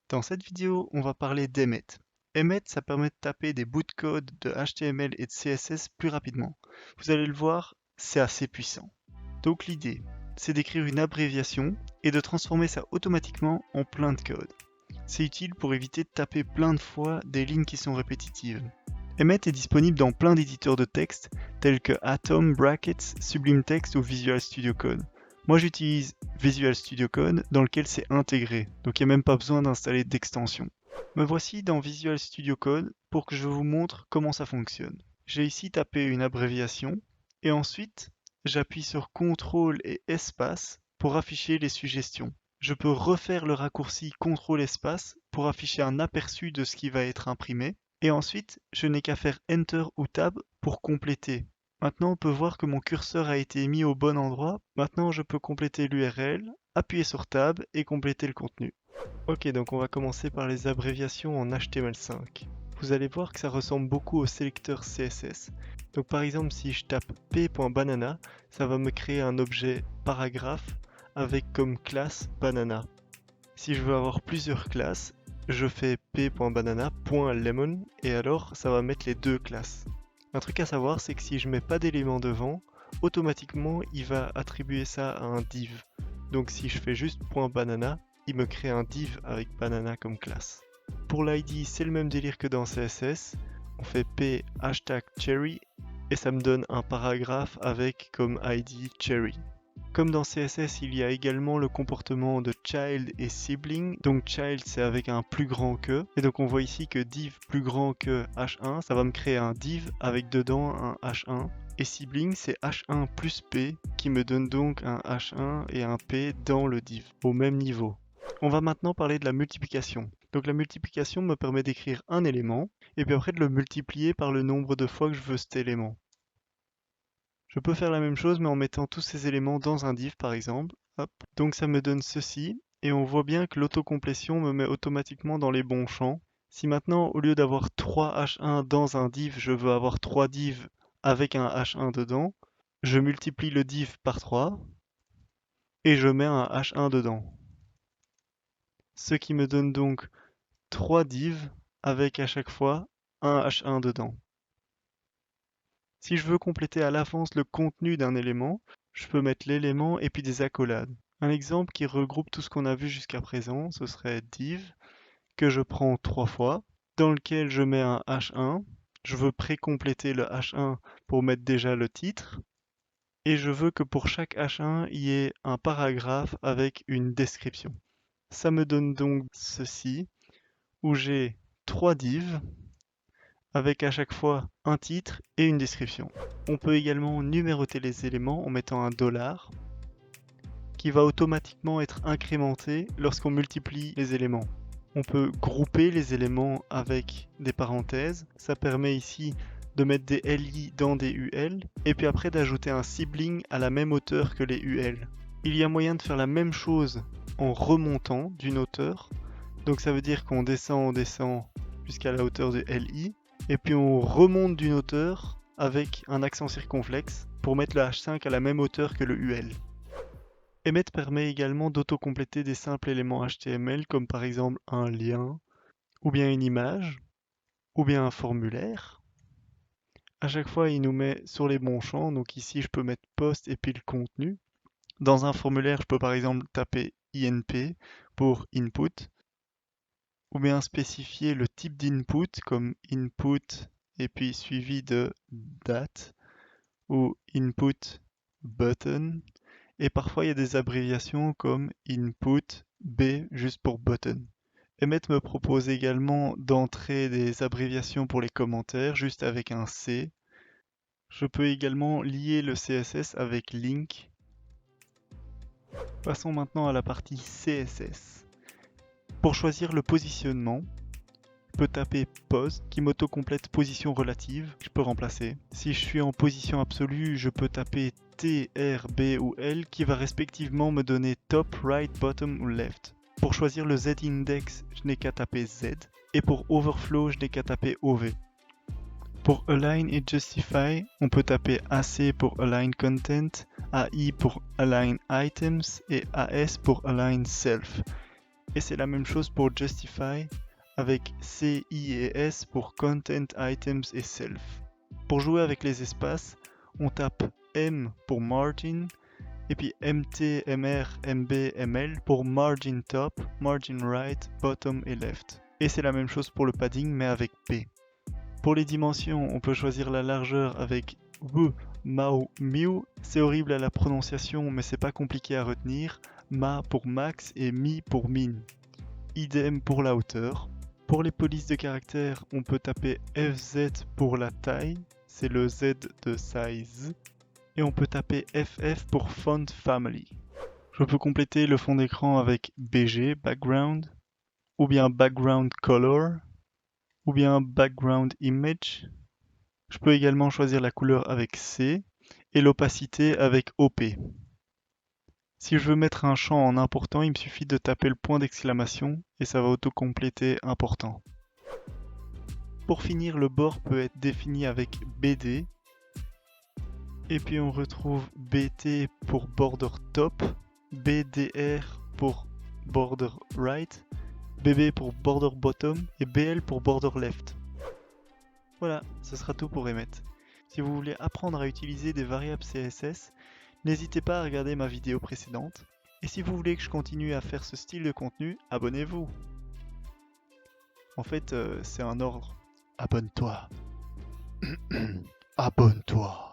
Dans cette vidéo, on va parler d'Emmet. Emmet, ça permet de taper des bouts de code de HTML et de CSS plus rapidement. Vous allez le voir, c'est assez puissant. Donc l'idée, c'est d'écrire une abréviation et de transformer ça automatiquement en plein de code. C'est utile pour éviter de taper plein de fois des lignes qui sont répétitives. Emmet est disponible dans plein d'éditeurs de texte tels que Atom, Brackets, Sublime Text ou Visual Studio Code. Moi j'utilise Visual Studio Code dans lequel c'est intégré, donc il n'y a même pas besoin d'installer d'extension. Me voici dans Visual Studio Code pour que je vous montre comment ça fonctionne. J'ai ici tapé une abréviation et ensuite j'appuie sur CTRL et espace pour afficher les suggestions. Je peux refaire le raccourci CTRL espace pour afficher un aperçu de ce qui va être imprimé. Et ensuite, je n'ai qu'à faire Enter ou Tab pour compléter. Maintenant, on peut voir que mon curseur a été mis au bon endroit. Maintenant, je peux compléter l'URL, appuyer sur Tab et compléter le contenu. Ok, donc on va commencer par les abréviations en HTML5. Vous allez voir que ça ressemble beaucoup au sélecteur CSS. Donc par exemple, si je tape p.banana, ça va me créer un objet paragraphe avec comme classe banana. Si je veux avoir plusieurs classes, je fais p.banana.lemon et alors ça va mettre les deux classes. Un truc à savoir, c'est que si je mets pas d'éléments devant, automatiquement il va attribuer ça à un div. Donc si je fais juste .banana, il me crée un div avec banana comme classe. Pour l'ID, c'est le même délire que dans CSS. On fait p #cherry et ça me donne un paragraphe avec comme ID cherry. Comme dans CSS, il y a également le comportement de child et sibling. Donc child, c'est avec un plus grand que. Et donc on voit ici que div plus grand que h1, ça va me créer un div avec dedans un h1. Et sibling, c'est h1 plus p qui me donne donc un h1 et un p dans le div, au même niveau. On va maintenant parler de la multiplication. Donc la multiplication me permet d'écrire un élément, et puis après de le multiplier par le nombre de fois que je veux cet élément. Je peux faire la même chose mais en mettant tous ces éléments dans un div par exemple. Hop. Donc ça me donne ceci et on voit bien que l'autocomplétion me met automatiquement dans les bons champs. Si maintenant au lieu d'avoir 3 h1 dans un div, je veux avoir 3 divs avec un h1 dedans, je multiplie le div par 3 et je mets un h1 dedans. Ce qui me donne donc 3 divs avec à chaque fois un h1 dedans. Si je veux compléter à l'avance le contenu d'un élément, je peux mettre l'élément et puis des accolades. Un exemple qui regroupe tout ce qu'on a vu jusqu'à présent, ce serait div, que je prends 3 fois, dans lequel je mets un h1. Je veux pré-compléter le h1 pour mettre déjà le titre. Et je veux que pour chaque h1, il y ait un paragraphe avec une description. Ça me donne donc ceci, où j'ai 3 divs, avec à chaque fois un titre et une description. On peut également numéroter les éléments en mettant un $, qui va automatiquement être incrémenté lorsqu'on multiplie les éléments. On peut grouper les éléments avec des parenthèses. Ça permet ici de mettre des LI dans des UL, et puis après d'ajouter un sibling à la même hauteur que les UL. Il y a moyen de faire la même chose en remontant d'une hauteur. Donc ça veut dire qu'on descend jusqu'à la hauteur de LI, et puis on remonte d'une hauteur avec un accent circonflexe pour mettre le H5 à la même hauteur que le UL. Emmet permet également d'autocompléter des simples éléments HTML comme par exemple un lien, ou bien une image, ou bien un formulaire. À chaque fois, il nous met sur les bons champs, donc ici je peux mettre post et puis le contenu. Dans un formulaire, je peux par exemple taper INP pour input, ou bien spécifier le type d'input comme input et puis suivi de date ou input button. Et parfois il y a des abréviations comme input B juste pour button. Emmet me propose également d'entrer des abréviations pour les commentaires juste avec un C. Je peux également lier le CSS avec link. Passons maintenant à la partie CSS. Pour choisir le positionnement, je peux taper pose qui m'auto-complète position relative, je peux remplacer. Si je suis en position absolue, je peux taper T, R, B ou L qui va respectivement me donner top, right, bottom ou left. Pour choisir le Z-index, je n'ai qu'à taper Z. Et pour overflow, je n'ai qu'à taper OV. Pour align et justify, on peut taper AC pour align content, AI pour align items et AS pour align self. Et c'est la même chose pour Justify, avec C, I et S pour Content, Items et Self. Pour jouer avec les espaces, on tape M pour Margin, et puis MT, MR, MB, ML pour Margin Top, Margin Right, Bottom et Left. Et c'est la même chose pour le padding mais avec P. Pour les dimensions, on peut choisir la largeur avec W, Mao, Miu. C'est horrible à la prononciation mais c'est pas compliqué à retenir. Ma pour max et Mi pour min. Idem pour la hauteur. Pour les polices de caractères, on peut taper FZ pour la taille, c'est le Z de size. Et on peut taper FF pour Font Family. Je peux compléter le fond d'écran avec BG, Background, ou bien Background Color, ou bien Background Image. Je peux également choisir la couleur avec C et l'opacité avec OP. Si je veux mettre un champ en important, il me suffit de taper le point d'exclamation et ça va auto-compléter important. Pour finir, le bord peut être défini avec BD. Et puis on retrouve BT pour border top, BDR pour border right, BB pour border bottom et BL pour border left. Voilà, ce sera tout pour Emmet. Si vous voulez apprendre à utiliser des variables CSS, n'hésitez pas à regarder ma vidéo précédente. Et si vous voulez que je continue à faire ce style de contenu, abonnez-vous. En fait, c'est un ordre. Abonne-toi. Abonne-toi.